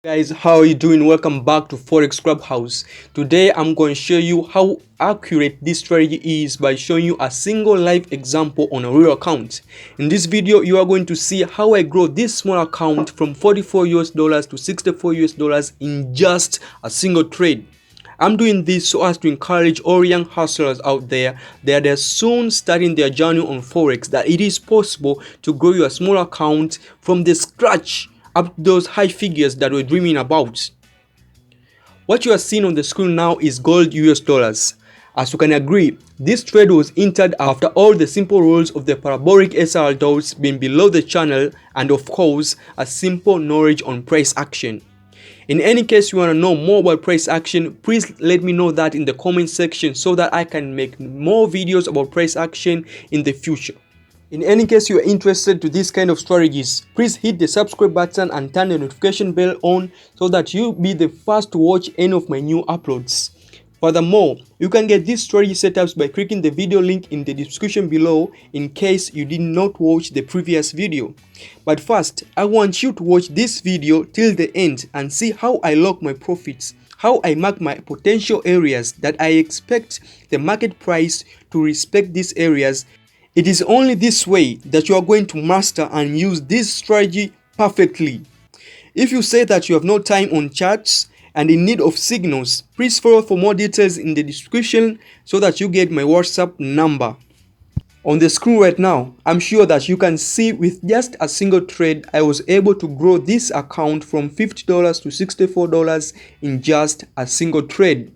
Guys, how are you doing? Welcome back to Forex Clubhouse. Today I'm going to show you how accurate this strategy is by showing you a single live example on a real account. In this video you are going to see how I grow this small account from 44 US dollars to 64 US dollars in just a single trade. I'm doing this so as to encourage all young hustlers out there that they're soon starting their journey on Forex, that it is possible to grow your small account from the scratch up to those high figures that we're dreaming about. What you are seeing on the screen now is gold US dollars. As you can agree, this trade was entered after all the simple rules of the parabolic SR dots being below the channel, and of course a simple knowledge on price action. In any case, you want to know more about price action, please let me know that in the comment section so that I can make more videos about price action in the future. In any case you are interested to this kind of strategies, please hit the subscribe button and turn the notification bell on so that you'll be the first to watch any of my new uploads. Furthermore, you can get these strategy setups by clicking the video link in the description below in case you did not watch the previous video. But first, I want you to watch this video till the end and see how I lock my profits, how I mark my potential areas that I expect the market price to respect these areas. It is only this way that you are going to master and use this strategy perfectly. If you say that you have no time on charts and in need of signals, please follow for more details in the description so that you get my WhatsApp number. On the screen right now, I'm sure that you can see with just a single trade, I was able to grow this account from $50 to $64 in just a single trade.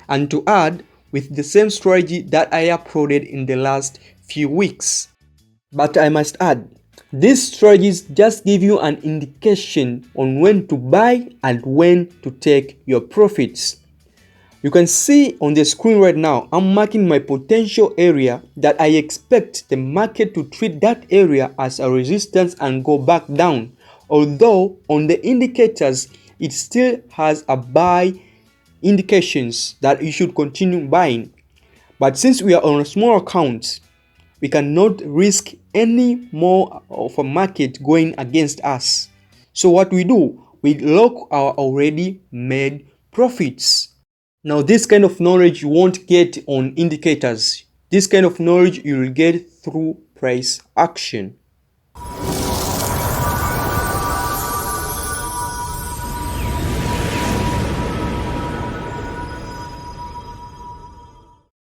And to add, with the same strategy that I uploaded in the last few weeks. But I must add, these strategies just give you an indication on when to buy and when to take your profits. You can see on the screen right now, I'm marking my potential area that I expect the market to treat that area as a resistance and go back down. Although on the indicators, it still has a buy indications that you should continue buying. But since we are on a small account, we cannot risk any more of a market going against us. So what we do, we lock our already made profits. Now this kind of knowledge you won't get on indicators. This kind of knowledge you will get through price action.